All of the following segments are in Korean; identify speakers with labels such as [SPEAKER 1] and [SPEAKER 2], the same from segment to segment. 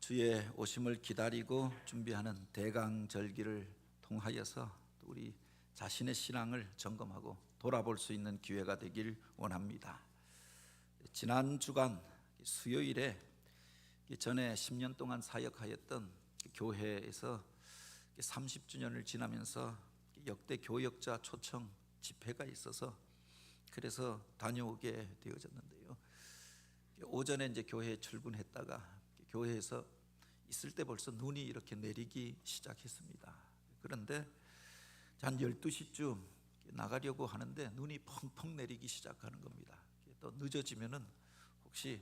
[SPEAKER 1] 주의 오심을 기다리고 준비하는 대강절기를 통하여서 우리 자신의 신앙을 점검하고 돌아볼 수 있는 기회가 되길 원합니다. 지난 주간 수요일에 전에 10년 동안 사역하였던 교회에서 30주년을 지나면서 역대 교역자 초청 집회가 있어서 그래서 다녀오게 되어졌는데요. 오전에 이제 교회에 출근했다가 교회에서 있을 때 벌써 눈이 이렇게 내리기 시작했습니다. 그런데 한 12시쯤 나가려고 하는데 눈이 펑펑 내리기 시작하는 겁니다. 또 늦어지면은 혹시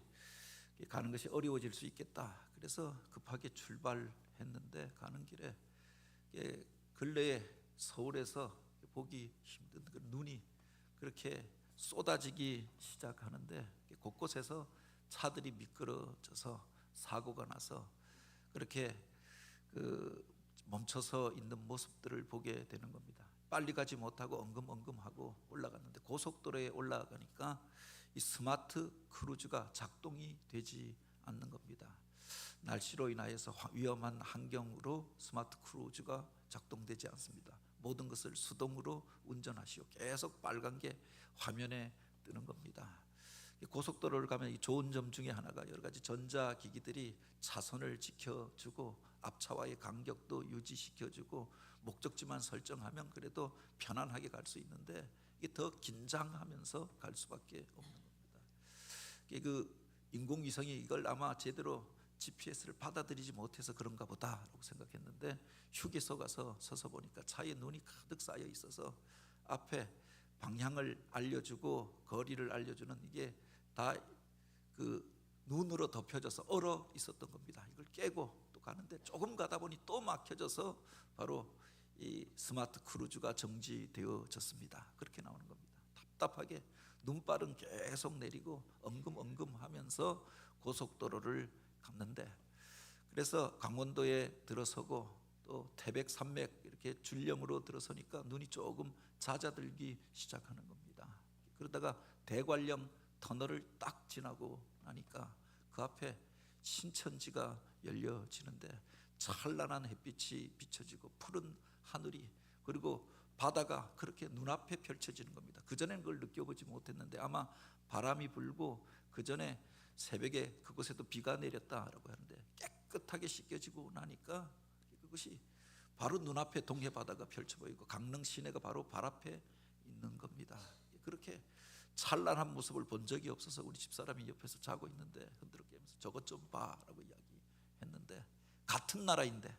[SPEAKER 1] 가는 것이 어려워질 수 있겠다. 그래서 급하게 출발했는데 가는 길에 근래에 서울에서 보기 힘든 눈이 그렇게 쏟아지기 시작하는데 곳곳에서 차들이 미끄러져서 사고가 나서 그렇게 멈춰서 있는 모습들을 보게 되는 겁니다. 빨리 가지 못하고 엉금엉금하고 올라갔는데 고속도로에 올라가니까 이 스마트 크루즈가 작동이 되지 않는 겁니다. 날씨로 인하여서 위험한 환경으로 스마트 크루즈가 작동되지 않습니다. 모든 것을 수동으로 운전하시오. 계속 빨간 게 화면에 뜨는 겁니다. 고속도로를 가면 좋은 점 중에 하나가 여러 가지 전자기기들이 차선을 지켜주고 앞차와의 간격도 유지시켜주고 목적지만 설정하면 그래도 편안하게 갈 수 있는데 이게 더 긴장하면서 갈 수밖에 없는 겁니다. 인공위성이 이걸 아마 제대로 GPS를 받아들이지 못해서 그런가 보다라고 생각했는데 휴게소 가서 서서 보니까 차에 눈이 가득 쌓여 있어서 앞에 방향을 알려주고 거리를 알려주는 이게 다 눈으로 덮여져서 얼어 있었던 겁니다. 이걸 깨고 또 가는데 조금 가다 보니 또 막혀져서 바로 이 스마트 크루즈가 정지되어졌습니다. 그렇게 나오는 겁니다. 답답하게 눈발은 계속 내리고 엉금엉금 하면서 고속도로를 갔는데 그래서 강원도에 들어서고 또 태백 산맥 이렇게 줄령으로 들어서니까 눈이 조금 잦아들기 시작하는 겁니다. 그러다가 대관령 터널을 딱 지나고 나니까 그 앞에 신천지가 열려지는데 찬란한 햇빛이 비춰지고 푸른 하늘이 그리고 바다가 그렇게 눈앞에 펼쳐지는 겁니다. 그전에는 그걸 느껴보지 못했는데 아마 바람이 불고 그전에 새벽에 그곳에도 비가 내렸다라고 하는데 깨끗하게 씻겨지고 나니까 그것이 바로 눈앞에 동해 바다가 펼쳐 보이고 강릉 시내가 바로 발 앞에 있는 겁니다. 그렇게 찬란한 모습을 본 적이 없어서 우리 집사람이 옆에서 자고 있는데 흔들어 깨면서 저것 좀 봐라고 이야기했는데 같은 나라인데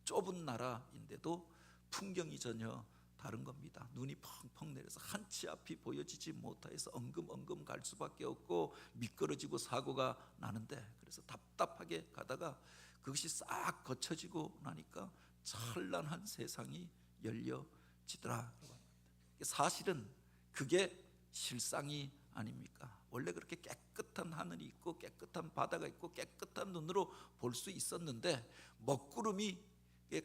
[SPEAKER 1] 좁은 나라인데도 풍경이 전혀 다른 겁니다. 눈이 펑펑 내려서 한 치 앞이 보여지지 못해서 엉금엉금 갈 수밖에 없고 미끄러지고 사고가 나는데 그래서 답답하게 가다가 그것이 싹 거쳐지고 나니까 찬란한 세상이 열려지더라. 사실은 그게 실상이 아닙니까? 원래 그렇게 깨끗한 하늘이 있고 깨끗한 바다가 있고 깨끗한 눈으로 볼 수 있었는데 먹구름이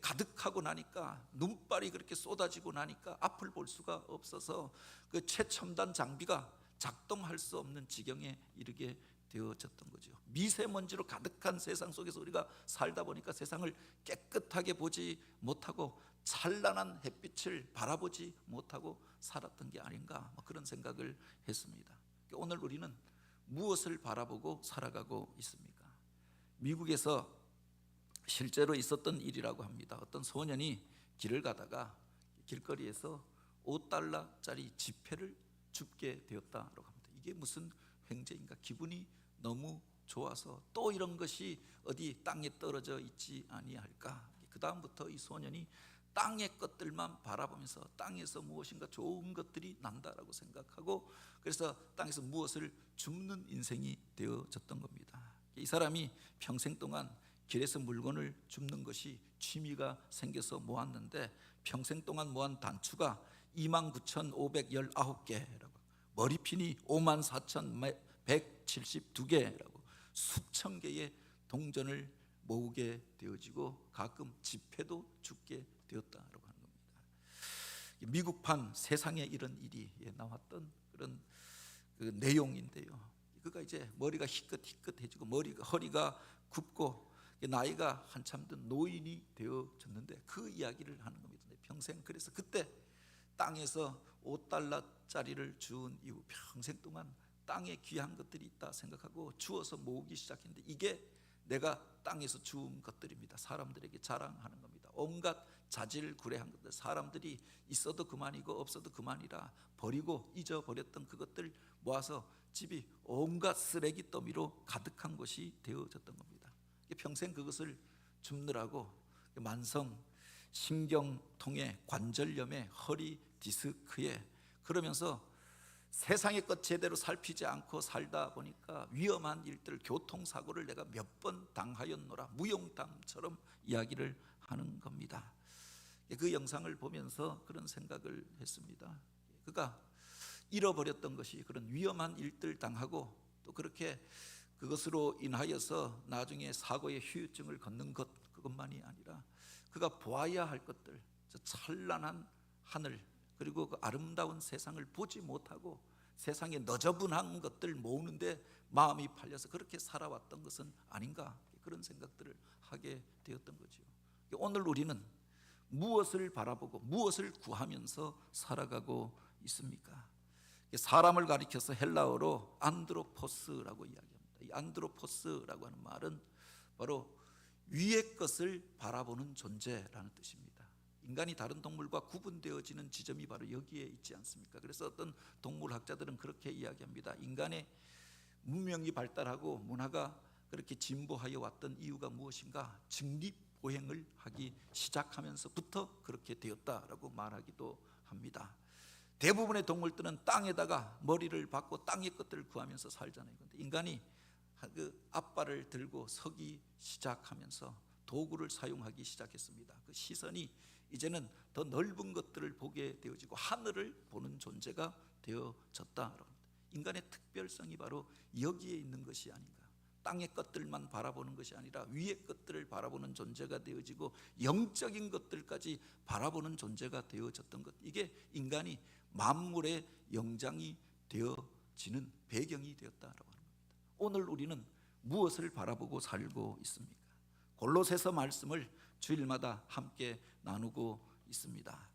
[SPEAKER 1] 가득하고 나니까 눈발이 그렇게 쏟아지고 나니까 앞을 볼 수가 없어서 그 최첨단 장비가 작동할 수 없는 지경에 이르게 되어졌던 거죠. 미세먼지로 가득한 세상 속에서 우리가 살다 보니까 세상을 깨끗하게 보지 못하고 찬란한 햇빛을 바라보지 못하고 살았던 게 아닌가 그런 생각을 했습니다. 오늘 우리는 무엇을 바라보고 살아가고 있습니까? 미국에서 실제로 있었던 일이라고 합니다. 어떤 소년이 길을 가다가 길거리에서 $5짜리 지폐를 줍게 되었다고 합니다. 이게 무슨 횡재인가? 기분이 너무 좋아서 또 이런 것이 어디 땅에 떨어져 있지 아니할까? 그 다음부터 이 소년이 땅의 것들만 바라보면서 땅에서 무엇인가 좋은 것들이 난다라고 생각하고 그래서 땅에서 무엇을 줍는 인생이 되어졌던 겁니다. 이 사람이 평생 동안 길에서 물건을 줍는 것이 취미가 생겨서 모았는데 평생 동안 모은 단추가 29,519개라고 머리핀이 54,172개라고 수천 개의 동전을 모으게 되어지고 가끔 지폐도 줍게 되었다라고 하는 겁니다. 미국판 세상에 이런 일이 나왔던 그런 내용인데요. 그가 이제 머리가 희끗희끗해지고 허리가 굽고 나이가 한참 든 노인이 되어졌는데 그 이야기를 하는 겁니다. 평생 그래서 그때 땅에서 5달러짜리를 준 이후 평생 동안 땅에 귀한 것들이 있다 생각하고 주워서 모으기 시작했는데 이게 내가 땅에서 주운 것들입니다. 사람들에게 자랑하는 겁니다. 온갖 자질구레한 것들, 사람들이 있어도 그만이고 없어도 그만이라 버리고 잊어버렸던 그것들 모아서 집이 온갖 쓰레기 더미로 가득한 것이 되어졌던 겁니다. 평생 그것을 줍느라고 만성 신경통에, 관절염에, 허리 디스크에, 그러면서 세상의 것 제대로 살피지 않고 살다 보니까 위험한 일들, 교통사고를 내가 몇 번 당하였노라, 무용담처럼 이야기를 하는 겁니다. 그 영상을 보면서 그런 생각을 했습니다. 그가 잃어버렸던 것이 그런 위험한 일들 당하고 또 그렇게 그것으로 인하여서 나중에 사고의 후유증을 걷는 것, 그것만이 아니라 그가 보아야 할 것들, 저 찬란한 하늘, 그리고 그 아름다운 세상을 보지 못하고 세상에 너저분한 것들 모으는데 마음이 팔려서 그렇게 살아왔던 것은 아닌가, 그런 생각들을 하게 되었던 거죠. 오늘 우리는 무엇을 바라보고 무엇을 구하면서 살아가고 있습니까? 사람을 가리켜서 헬라어로 안드로포스라고 이야기합니다. 이 안드로포스라고 하는 말은 바로 위의 것을 바라보는 존재라는 뜻입니다. 인간이 다른 동물과 구분되어지는 지점이 바로 여기에 있지 않습니까? 그래서 어떤 동물학자들은 그렇게 이야기합니다. 인간의 문명이 발달하고 문화가 그렇게 진보하여 왔던 이유가 무엇인가? 직립보행을 하기 시작하면서부터 그렇게 되었다라고 말하기도 합니다. 대부분의 동물들은 땅에다가 머리를 박고 땅의 것들을 구하면서 살잖아요. 그런데 인간이 그 앞발을 들고 서기 시작하면서 도구를 사용하기 시작했습니다. 그 시선이 이제는 더 넓은 것들을 보게 되어지고 하늘을 보는 존재가 되어졌다. 인간의 특별성이 바로 여기에 있는 것이 아닌가. 땅의 것들만 바라보는 것이 아니라 위의 것들을 바라보는 존재가 되어지고 영적인 것들까지 바라보는 존재가 되어졌던 것, 이게 인간이 만물의 영장이 되어지는 배경이 되었다라고 합니다. 오늘 우리는 무엇을 바라보고 살고 있습니까? 골로새서 말씀을 주일마다 함께 나누고 있습니다.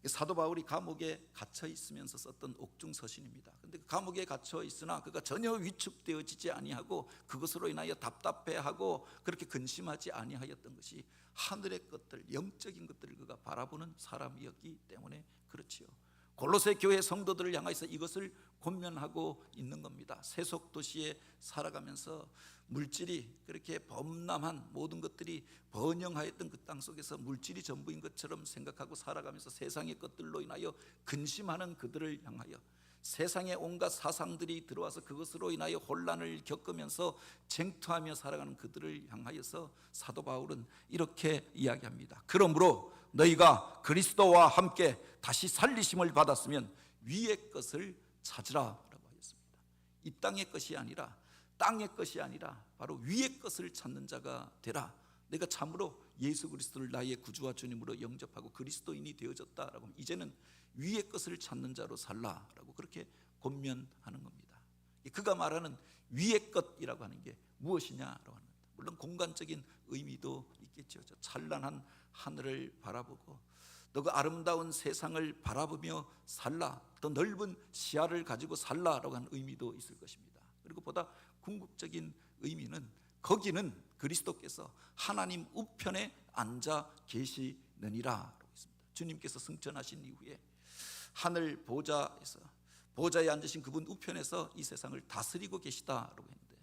[SPEAKER 1] 사도 바울이 감옥에 갇혀 있으면서 썼던 옥중 서신입니다. 그런데 감옥에 갇혀 있으나 그가 전혀 위축되어지지 아니하고 그것으로 인하여 답답해하고 그렇게 근심하지 아니하였던 것이 하늘의 것들, 영적인 것들을 그가 바라보는 사람이었기 때문에 그렇지요. 골로새 교회 성도들을 향해서 이것을 권면하고 있는 겁니다. 세속 도시에 살아가면서 물질이 그렇게 범람한 모든 것들이 번영하였던 그 땅 속에서 물질이 전부인 것처럼 생각하고 살아가면서 세상의 것들로 인하여 근심하는 그들을 향하여, 세상의 온갖 사상들이 들어와서 그것으로 인하여 혼란을 겪으면서 쟁투하며 살아가는 그들을 향하여서 사도 바울은 이렇게 이야기합니다. 그러므로 너희가 그리스도와 함께 다시 살리심을 받았으면 위의 것을 찾으라라고 하였습니다. 이 땅의 것이 아니라, 땅의 것이 아니라 바로 위의 것을 찾는 자가 되라. 내가 참으로 예수 그리스도를 나의 구주와 주님으로 영접하고 그리스도인이 되어졌다라고 하면 이제는 위의 것을 찾는 자로 살라라고 그렇게 권면하는 겁니다. 그가 말하는 위의 것이라고 하는 게 무엇이냐라고 합니다. 물론 공간적인 의미도 있겠죠. 저 찬란한 하늘을 바라보고 또 그 아름다운 세상을 바라보며 살라, 더 넓은 시야를 가지고 살라라고 하는 의미도 있을 것입니다. 그리고 보다 궁극적인 의미는 거기는 그리스도께서 하나님 우편에 앉아 계시느니라. 주님께서 승천하신 이후에 하늘 보좌에서, 보좌에 앉으신 그분 우편에서 이 세상을 다스리고 계시다라고 했는데,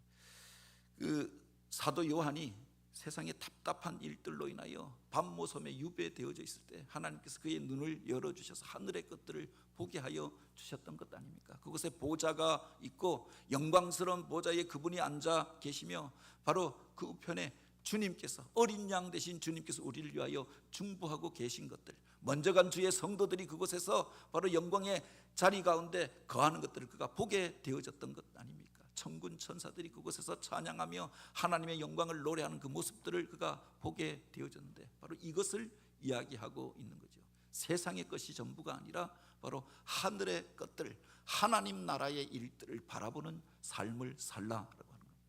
[SPEAKER 1] 그 사도 요한이 세상의 답답한 일들로 인하여 밤모섬에 유배되어져 있을 때 하나님께서 그의 눈을 열어주셔서 하늘의 것들을 보게 하여 주셨던 것 아닙니까? 그곳에 보좌가 있고 영광스러운 보좌에 그분이 앉아 계시며 바로 그 우편에 주님께서, 어린 양 되신 주님께서 우리를 위하여 중보하고 계신 것들, 먼저 간 주의 성도들이 그곳에서 바로 영광의 자리 가운데 거하는 것들을 그가 보게 되어졌던 것 아닙니까? 천군 천사들이 그곳에서 찬양하며 하나님의 영광을 노래하는 그 모습들을 그가 보게 되어졌는데, 바로 이것을 이야기하고 있는 거죠. 세상의 것이 전부가 아니라 바로 하늘의 것들, 하나님 나라의 일들을 바라보는 삶을 살라라고 하는 겁니다.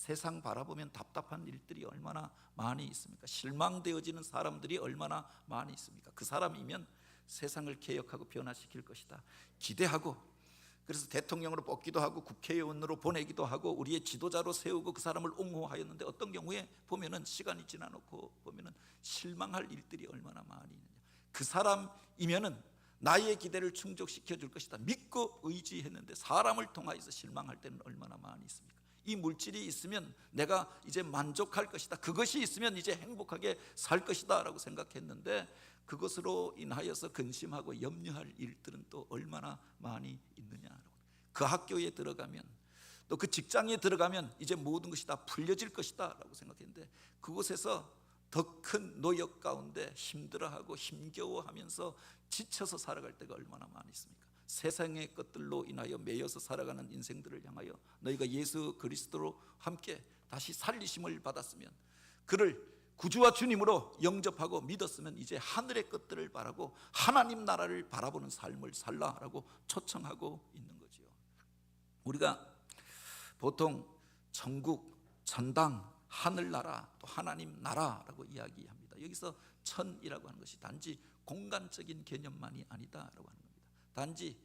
[SPEAKER 1] 세상 바라보면 답답한 일들이 얼마나 많이 있습니까? 실망되어지는 사람들이 얼마나 많이 있습니까? 그 사람이면 세상을 개혁하고 변화시킬 것이다 기대하고, 그래서 대통령으로 뽑기도 하고 국회의원으로 보내기도 하고 우리의 지도자로 세우고 그 사람을 옹호하였는데, 어떤 경우에 보면은 시간이 지나놓고 보면은 실망할 일들이 얼마나 많이 있느냐. 그 사람이면은 나의 기대를 충족시켜 줄 것이다 믿고 의지했는데 사람을 통하여서 실망할 때는 얼마나 많이 있습니까? 이 물질이 있으면 내가 이제 만족할 것이다, 그것이 있으면 이제 행복하게 살 것이다 라고 생각했는데, 그것으로 인하여서 근심하고 염려할 일들은 또 얼마나 많이 있느냐. 그 학교에 들어가면, 또 그 직장에 들어가면 이제 모든 것이 다 풀려질 것이다 라고 생각했는데, 그곳에서 더 큰 노역 가운데 힘들어하고 힘겨워하면서 지쳐서 살아갈 때가 얼마나 많이 있습니까? 세상의 것들로 인하여 매여서 살아가는 인생들을 향하여 너희가 예수 그리스도로 함께 다시 살리심을 받았으면, 그를 구주와 주님으로 영접하고 믿었으면 이제 하늘의 것들을 바라고 하나님 나라를 바라보는 삶을 살라라고 초청하고 있는 거지요. 우리가 보통 천국, 천당, 하늘나라, 또 하나님 나라라고 이야기합니다. 여기서 천이라고 하는 것이 단지 공간적인 개념만이 아니다라고 하는 겁니다. 단지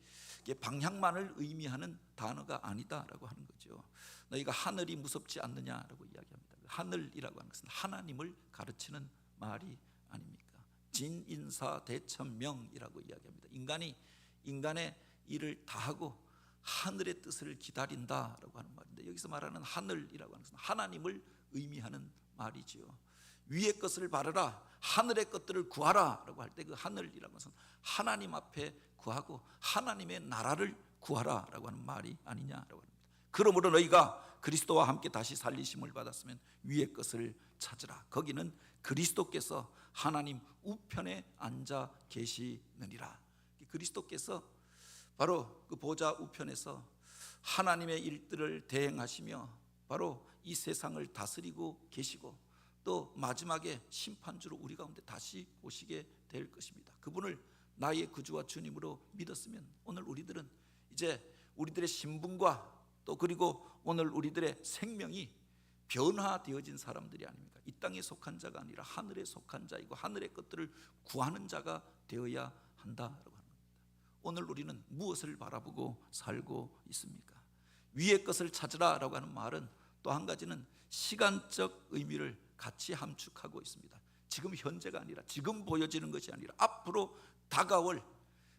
[SPEAKER 1] 방향만을 의미하는 단어가 아니다라고 하는 거죠. 너희가 하늘이 무섭지 않느냐라고 이야기합니다. 하늘이라고 하는 것은 하나님을 가르치는 말이 아닙니까? 진인사 대천명이라고 이야기합니다. 인간이 인간의 일을 다하고 하늘의 뜻을 기다린다라고 하는 말인데, 여기서 말하는 하늘이라고 하는 것은 하나님을 의미하는 말이지요. 위의 것을 바라라, 하늘의 것들을 구하라 라고 할 때 그 하늘이라는 것은 하나님 앞에 구하고 하나님의 나라를 구하라 라고 하는 말이 아니냐라고 합니다. 그러므로 너희가 그리스도와 함께 다시 살리심을 받았으면 위의 것을 찾으라. 거기는 그리스도께서 하나님 우편에 앉아 계시느니라. 그리스도께서 바로 그 보좌 우편에서 하나님의 일들을 대행하시며 바로 이 세상을 다스리고 계시고, 또 마지막에 심판주로 우리 가운데 다시 오시게 될 것입니다. 그분을 나의 구주와 주님으로 믿었으면 오늘 우리들은 이제 우리들의 신분과 또 그리고 오늘 우리들의 생명이 변화되어진 사람들이 아닙니까? 이 땅에 속한 자가 아니라 하늘에 속한 자이고 하늘의 것들을 구하는 자가 되어야 한다라고 하는 겁니다. 오늘 우리는 무엇을 바라보고 살고 있습니까? 위의 것을 찾으라라고 하는 말은 또 한 가지는 시간적 의미를 같이 함축하고 있습니다. 지금 현재가 아니라, 지금 보여지는 것이 아니라 앞으로 다가올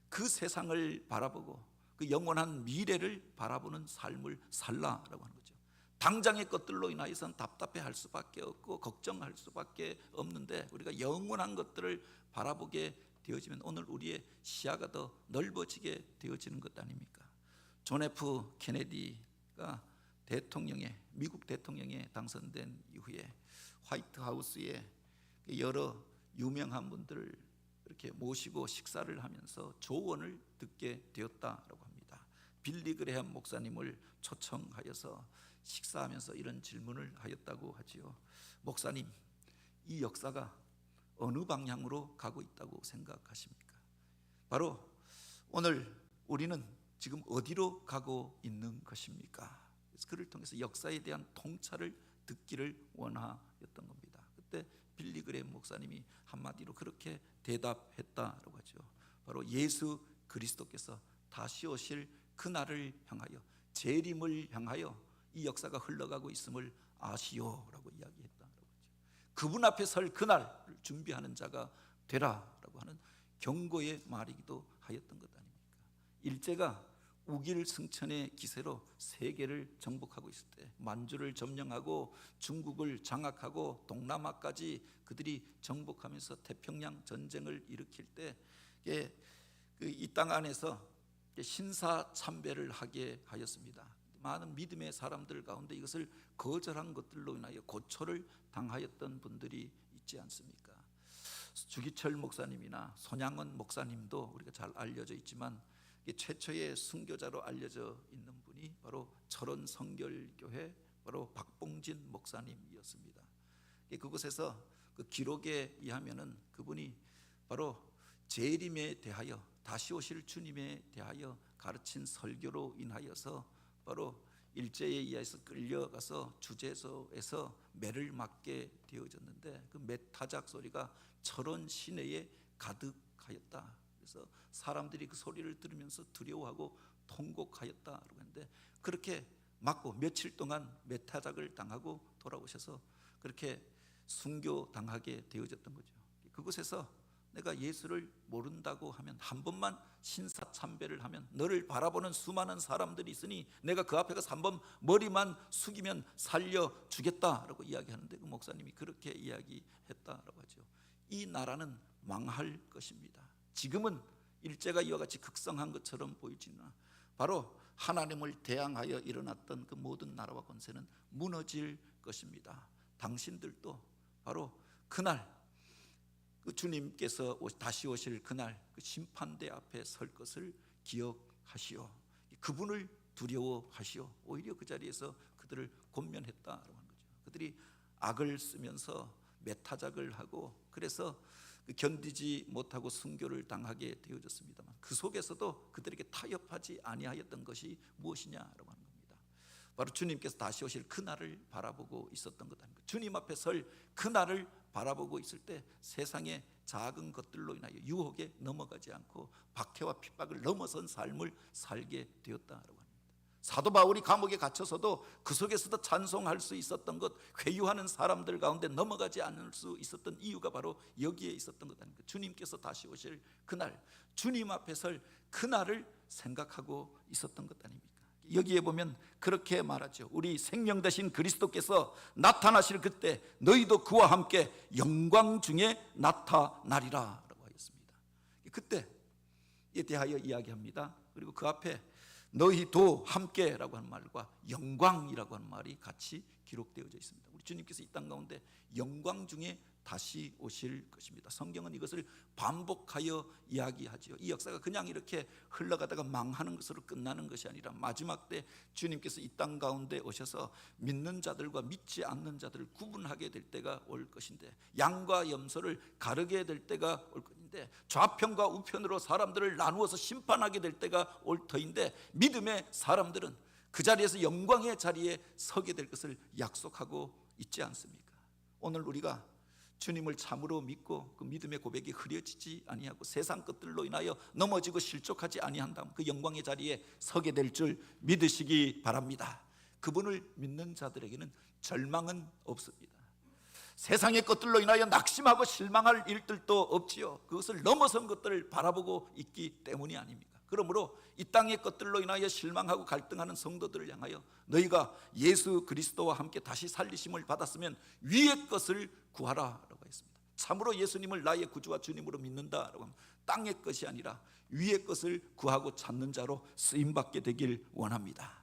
[SPEAKER 1] 그 세상을 바라보고 그 영원한 미래를 바라보는 삶을 살라라고 하는 거죠. 당장의 것들로 인하여서는 답답해할 수밖에 없고 걱정할 수밖에 없는데, 우리가 영원한 것들을 바라보게 되어지면 오늘 우리의 시야가 더 넓어지게 되어지는 것 아닙니까? 존 F 케네디가 미국 대통령에 당선된 이후에 화이트 하우스에 여러 유명한 분들을 이렇게 모시고 식사를 하면서 조언을 듣게 되었다라고 합니다. 빌리 그레함 목사님을 초청하여서 식사하면서 이런 질문을 하였다고 하지요. 목사님, 이 역사가 어느 방향으로 가고 있다고 생각하십니까? 바로 오늘 우리는 지금 어디로 가고 있는 것입니까? 그래서 그를 통해서 역사에 대한 통찰을 듣기를 원하였던 겁니다. 그때 빌리 그레함 목사님이 한마디로 그렇게 대답했다라고 하죠. 바로 예수 그리스도께서 다시 오실 그날을 향하여, 재림을 향하여 이 역사가 흘러가고 있음을 아시오라고 이야기했다라고 하죠. 그분 앞에 설 그날을 준비하는 자가 되라라고 하는 경고의 말이기도 하였던 것 아닙니까? 일제가 우길승천의 기세로 세계를 정복하고 있을 때, 만주를 점령하고 중국을 장악하고 동남아까지 그들이 정복하면서 태평양 전쟁을 일으킬 때 이 땅 안에서 신사참배를 하게 하였습니다. 많은 믿음의 사람들 가운데 이것을 거절한 것들로 인하여 고초를 당하였던 분들이 있지 않습니까? 주기철 목사님이나 손양원 목사님도 우리가 잘 알려져 있지만, 최초의 순교자로 알려져 있는 분이 바로 철원 성결교회 바로 박봉진 목사님이었습니다. 그곳에서 그 기록에 의하면은 그분이 바로 재림에 대하여, 다시 오실 주님에 대하여 가르친 설교로 인하여서 바로 일제에 의해서 끌려가서 주재소에서 매를 맞게 되어졌는데 그 매타작 소리가 철원 시내에 가득하였다. 그래서 사람들이 그 소리를 들으면서 두려워하고 통곡하였다라고 했는데, 그렇게 맞고 며칠 동안 매타작을 당하고 돌아오셔서 그렇게 순교당하게 되어졌던 거죠. 그곳에서 내가 예수를 모른다고 하면, 한 번만 신사참배를 하면 너를 바라보는 수많은 사람들이 있으니 내가 그 앞에 가서 한 번 머리만 숙이면 살려주겠다라고 이야기하는데, 그 목사님이 그렇게 이야기했다라고 하죠. 이 나라는 망할 것입니다. 지금은 일제가 이와 같이 극성한 것처럼 보이지만 바로 하나님을 대항하여 일어났던 그 모든 나라와 권세는 무너질 것입니다. 당신들도 바로 그날, 그 주님께서 다시 오실 그날 그 심판대 앞에 설 것을 기억하시오. 그분을 두려워하시오. 오히려 그 자리에서 그들을 권면했다라고 하는 거죠. 그들이 악을 쓰면서 매타작을 하고 그래서 견디지 못하고 순교를 당하게 되어졌습니다만, 그 속에서도 그들에게 타협하지 아니하였던 것이 무엇이냐라고 하는 겁니다. 바로 주님께서 다시 오실 그날을 바라보고 있었던 것 아닙니까? 주님 앞에 설 그날을 바라보고 있을 때 세상의 작은 것들로 인하여 유혹에 넘어가지 않고 박해와 핍박을 넘어선 삶을 살게 되었다라고 합니다. 사도 바울이 감옥에 갇혀서도 그 속에서도 찬송할 수 있었던 것, 회유하는 사람들 가운데 넘어가지 않을 수 있었던 이유가 바로 여기에 있었던 것 아닙니까? 주님께서 다시 오실 그날, 주님 앞에 설 그날을 생각하고 있었던 것 아닙니까? 여기에 보면 그렇게 말하죠. 우리 생명 되신 그리스도께서 나타나실 그때 너희도 그와 함께 영광 중에 나타나리라 라고 하였습니다. 그때에 대하여 이야기합니다. 그리고 그 앞에 너희도 함께라고 하는 말과 영광이라고 하는 말이 같이 기록되어져 있습니다. 우리 주님께서 이 땅 가운데 영광 중에 다시 오실 것입니다. 성경은 이것을 반복하여 이야기하지요. 이 역사가 그냥 이렇게 흘러가다가 망하는 것으로 끝나는 것이 아니라 마지막 때 주님께서 이 땅 가운데 오셔서 믿는 자들과 믿지 않는 자들을 구분하게 될 때가 올 것인데, 양과 염소를 가르게 될 때가 올 것인데, 좌편과 우편으로 사람들을 나누어서 심판하게 될 때가 올 터인데, 믿음의 사람들은 그 자리에서 영광의 자리에 서게 될 것을 약속하고 있지 않습니까? 오늘 우리가 주님을 참으로 믿고 그 믿음의 고백이 흐려지지 아니하고 세상 것들로 인하여 넘어지고 실족하지 아니한다면 그 영광의 자리에 서게 될 줄 믿으시기 바랍니다. 그분을 믿는 자들에게는 절망은 없습니다. 세상의 것들로 인하여 낙심하고 실망할 일들도 없지요. 그것을 넘어선 것들을 바라보고 있기 때문이 아닙니까? 그러므로 이 땅의 것들로 인하여 실망하고 갈등하는 성도들을 향하여 너희가 예수 그리스도와 함께 다시 살리심을 받았으면 위의 것을 구하라라고 했습니다. 참으로 예수님을 나의 구주와 주님으로 믿는다라고 하면 땅의 것이 아니라 위의 것을 구하고 찾는 자로 쓰임받게 되길 원합니다.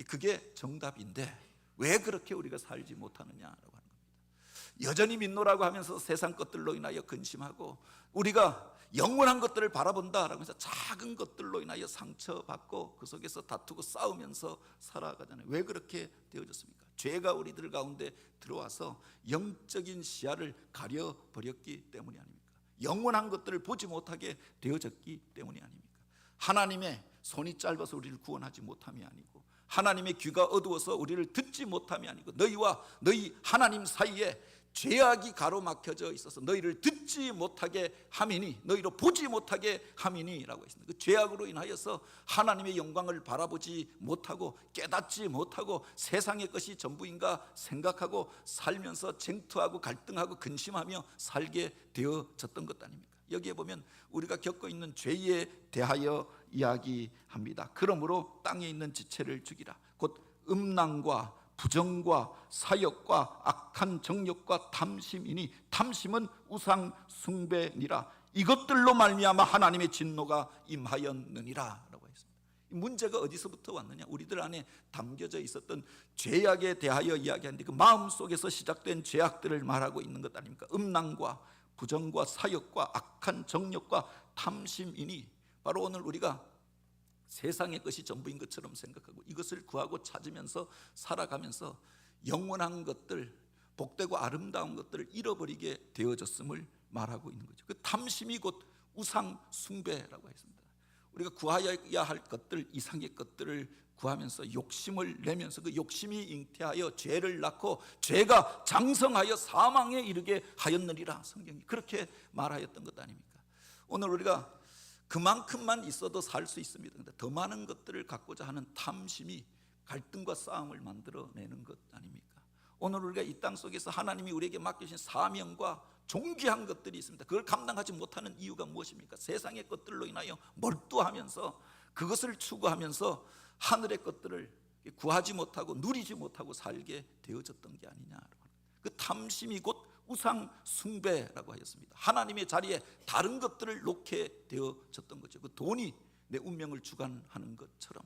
[SPEAKER 1] 그게 정답인데 왜 그렇게 우리가 살지 못하느냐라고 하는 겁니다. 여전히 믿노라고 하면서 세상 것들로 인하여 근심하고, 우리가 영원한 것들을 바라본다라고 해서 작은 것들로 인하여 상처받고 그 속에서 다투고 싸우면서 살아가잖아요. 왜 그렇게 되어졌습니까? 죄가 우리들 가운데 들어와서 영적인 시야를 가려버렸기 때문이 아닙니까? 영원한 것들을 보지 못하게 되어졌기 때문이 아닙니까? 하나님의 손이 짧아서 우리를 구원하지 못함이 아니고, 하나님의 귀가 어두워서 우리를 듣지 못함이 아니고, 너희와 너희 하나님 사이에 죄악이 가로막혀져 있어서 너희를 듣지 못하게 함이니, 너희로 보지 못하게 함이니라고 했습니다. 그 죄악으로 인하여서 하나님의 영광을 바라보지 못하고 깨닫지 못하고 세상의 것이 전부인가 생각하고 살면서 쟁투하고 갈등하고 근심하며 살게 되어졌던 것 아닙니까? 여기에 보면 우리가 겪고 있는 죄에 대하여 이야기합니다. 그러므로 땅에 있는 지체를 죽이라. 곧 음란과 부정과 사욕과 악한 정욕과 탐심이니, 탐심은 우상 숭배니라. 이것들로 말미암아 하나님의 진노가 임하였느니라 라고 했습니다. 문제가 어디서부터 왔느냐? 우리들 안에 담겨져 있었던 죄악에 대하여 이야기하는데, 그 마음속에서 시작된 죄악들을 말하고 있는 것 아닙니까? 음란과 부정과 사욕과 악한 정욕과 탐심이니, 바로 오늘 우리가 세상의 것이 전부인 것처럼 생각하고 이것을 구하고 찾으면서 살아가면서 영원한 것들, 복되고 아름다운 것들을 잃어버리게 되어졌음을 말하고 있는 거죠. 그 탐심이 곧 우상 숭배라고 했습니다. 우리가 구하여야 할 것들, 이상의 것들을 구하면서 욕심을 내면서 그 욕심이 잉태하여 죄를 낳고 죄가 장성하여 사망에 이르게 하였느니라. 성경이 그렇게 말하였던 것 아닙니까? 오늘 우리가 그만큼만 있어도 살 수 있습니다. 그런데 더 많은 것들을 갖고자 하는 탐심이 갈등과 싸움을 만들어내는 것 아닙니까? 오늘 우리가 이 땅 속에서 하나님이 우리에게 맡기신 사명과 존귀한 것들이 있습니다. 그걸 감당하지 못하는 이유가 무엇입니까? 세상의 것들로 인하여 몰두하면서 그것을 추구하면서 하늘의 것들을 구하지 못하고 누리지 못하고 살게 되어졌던 게 아니냐. 그 탐심이 곧 우상 숭배라고 하였습니다. 하나님의 자리에 다른 것들을 놓게 되어졌던 거죠. 그 돈이 내 운명을 주관하는 것처럼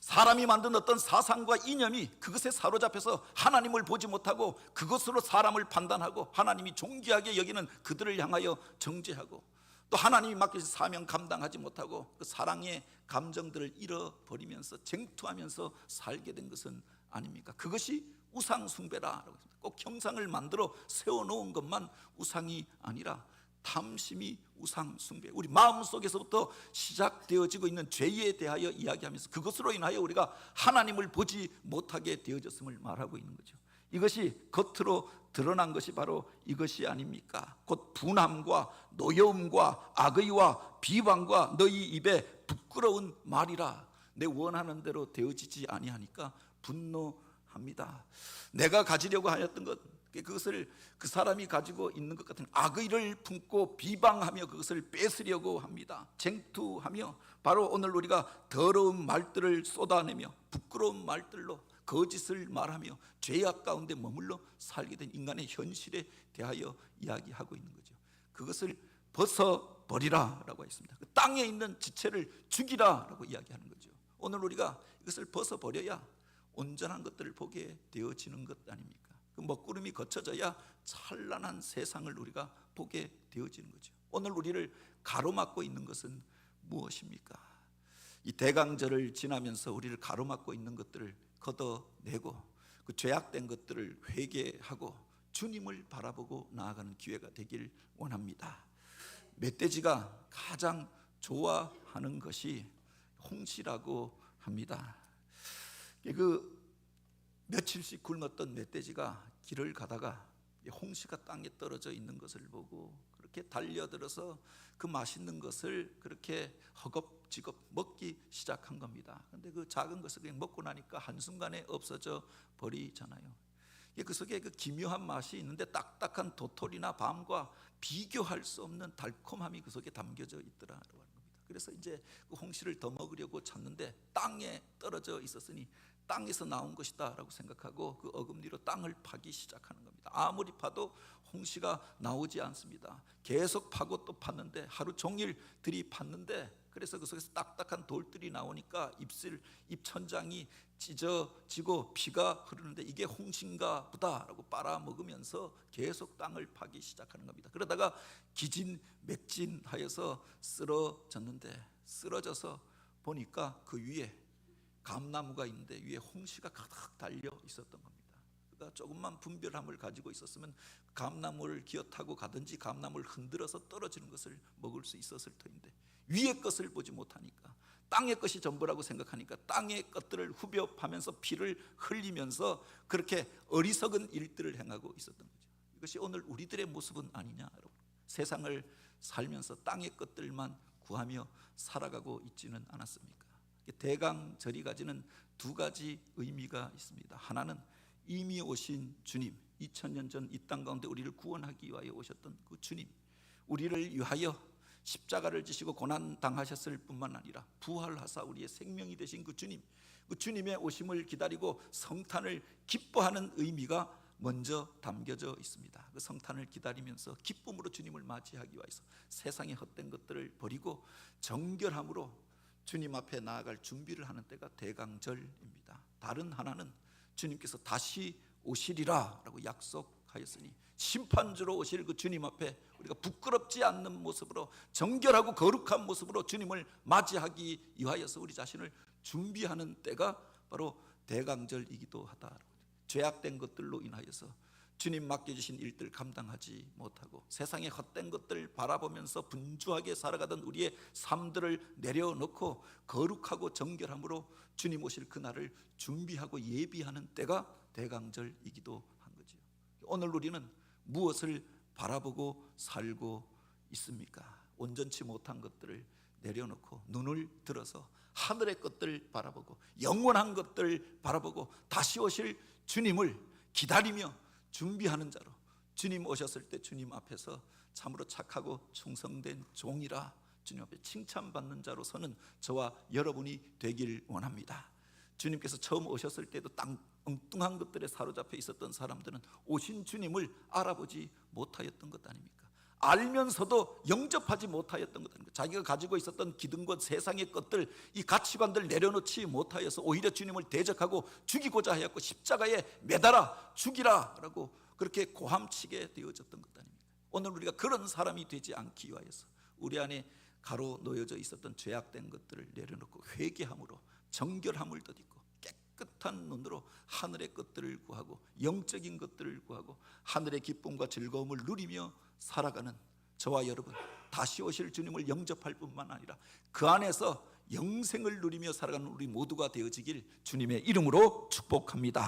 [SPEAKER 1] 사람이 만든 어떤 사상과 이념이 그것에 사로잡혀서 하나님을 보지 못하고 그것으로 사람을 판단하고 하나님이 존귀하게 여기는 그들을 향하여 정죄하고 또 하나님이 맡기신 사명 감당하지 못하고 그 사랑의 감정들을 잃어버리면서 쟁투하면서 살게 된 것은 아닙니까? 그것이 우상 숭배라고 했습니다. 꼭 형상을 만들어 세워놓은 것만 우상이 아니라 탐심이 우상 숭배, 우리 마음속에서부터 시작되어지고 있는 죄에 대하여 이야기하면서 그것으로 인하여 우리가 하나님을 보지 못하게 되어졌음을 말하고 있는 거죠. 이것이 겉으로 드러난 것이 바로 이것이 아닙니까? 곧 분함과 노여움과 악의와 비방과 너희 입에 부끄러운 말이라. 내 원하는 대로 되어지지 아니하니까 분노합니다. 내가 가지려고 하였던 것, 그것을 그 사람이 가지고 있는 것 같은 악의를 품고 비방하며 그것을 뺏으려고 합니다. 쟁투하며 바로 오늘 우리가 더러운 말들을 쏟아내며 부끄러운 말들로 거짓을 말하며 죄악 가운데 머물러 살게 된 인간의 현실에 대하여 이야기하고 있는 거죠. 그것을 벗어버리라라고 했습니다. 그 땅에 있는 지체를 죽이라라고 이야기하는 거죠. 오늘 우리가 이것을 벗어버려야 온전한 것들을 보게 되어지는 것 아닙니까? 그 먹구름이 거쳐져야 찬란한 세상을 우리가 보게 되어지는 거죠. 오늘 우리를 가로막고 있는 것은 무엇입니까? 이 대강절을 지나면서 우리를 가로막고 있는 것들을 걷어내고 그 죄악된 것들을 회개하고 주님을 바라보고 나아가는 기회가 되길 원합니다. 멧돼지가 가장 좋아하는 것이 홍시라고 합니다. 그 며칠씩 굶었던 멧돼지가 길을 가다가 홍시가 땅에 떨어져 있는 것을 보고 그렇게 달려들어서 그 맛있는 것을 그렇게 허겁지겁 먹기 시작한 겁니다. 그런데 그 작은 것을 그냥 먹고 나니까 한순간에 없어져 버리잖아요. 그 속에 그 기묘한 맛이 있는데 딱딱한 도토리나 밤과 비교할 수 없는 달콤함이 그 속에 담겨져 있더라라고 하는 겁니다. 그래서 이제 그 홍시를 더 먹으려고 찾는데 땅에 떨어져 있었으니 땅에서 나온 것이다 라고 생각하고 그 어금니로 땅을 파기 시작하는 겁니다. 아무리 파도 홍시가 나오지 않습니다. 계속 파고 또 팠는데 하루 종일 들이팠는데 그래서 그 속에서 딱딱한 돌들이 나오니까 입천장이 찢어지고 피가 흐르는데 이게 홍시인가 보다 라고 빨아먹으면서 계속 땅을 파기 시작하는 겁니다. 그러다가 기진맥진하여서 쓰러졌는데 쓰러져서 보니까 그 위에 감나무가 있는데 위에 홍시가 가득 달려 있었던 겁니다. 그러니까 조금만 분별함을 가지고 있었으면 감나무를 기어타고 가든지 감나무를 흔들어서 떨어지는 것을 먹을 수 있었을 터인데 위의 것을 보지 못하니까 땅의 것이 전부라고 생각하니까 땅의 것들을 후벼 파면서 피를 흘리면서 그렇게 어리석은 일들을 행하고 있었던 거죠. 이것이 오늘 우리들의 모습은 아니냐 여러분. 세상을 살면서 땅의 것들만 구하며 살아가고 있지는 않았습니까? 대강절이 가지는 두 가지 의미가 있습니다. 하나는 이미 오신 주님, 2000년 전 이 땅 가운데 우리를 구원하기 위하여 오셨던 그 주님, 우리를 위하여 십자가를 지시고 고난 당하셨을 뿐만 아니라 부활하사 우리의 생명이 되신 그 주님, 그 주님의 오심을 기다리고 성탄을 기뻐하는 의미가 먼저 담겨져 있습니다. 그 성탄을 기다리면서 기쁨으로 주님을 맞이하기 위해서 세상의 헛된 것들을 버리고 정결함으로 주님 앞에 나아갈 준비를 하는 때가 대강절입니다. 다른 하나는 주님께서 다시 오시리라 라고 약속하였으니 심판주로 오실 그 주님 앞에 우리가 부끄럽지 않는 모습으로 정결하고 거룩한 모습으로 주님을 맞이하기 위하여서 우리 자신을 준비하는 때가 바로 대강절이기도 하다. 죄악된 것들로 인하여서 주님 맡겨주신 일들 감당하지 못하고 세상의 헛된 것들 바라보면서 분주하게 살아가던 우리의 삶들을 내려놓고 거룩하고 정결함으로 주님 오실 그날을 준비하고 예비하는 때가 대강절이기도 한 거지요. 오늘 우리는 무엇을 바라보고 살고 있습니까? 온전치 못한 것들을 내려놓고 눈을 들어서 하늘의 것들 바라보고 영원한 것들 바라보고 다시 오실 주님을 기다리며 준비하는 자로, 주님 오셨을 때 주님 앞에서 참으로 착하고 충성된 종이라 주님 앞에 칭찬받는 자로서는 저와 여러분이 되길 원합니다. 주님께서 처음 오셨을 때도 엉뚱한 것들에 사로잡혀 있었던 사람들은 오신 주님을 알아보지 못하였던 것 아닙니까? 알면서도 영접하지 못하였던 것 아닙니까? 자기가 가지고 있었던 기득권, 세상의 것들, 이 가치관들 내려놓지 못하여서 오히려 주님을 대적하고 죽이고자 하였고 십자가에 매달아 죽이라 라고 그렇게 고함치게 되어졌던 것 아닙니까? 오늘 우리가 그런 사람이 되지 않기 위하여서 우리 안에 가로 놓여져 있었던 죄악된 것들을 내려놓고 회개함으로 정결함을 덧입고 깨끗한 눈으로 하늘의 것들을 구하고 영적인 것들을 구하고 하늘의 기쁨과 즐거움을 누리며 살아가는 저와 여러분, 다시 오실 주님을 영접할 뿐만 아니라 그 안에서 영생을 누리며 살아가는 우리 모두가 되어지길 주님의 이름으로 축복합니다.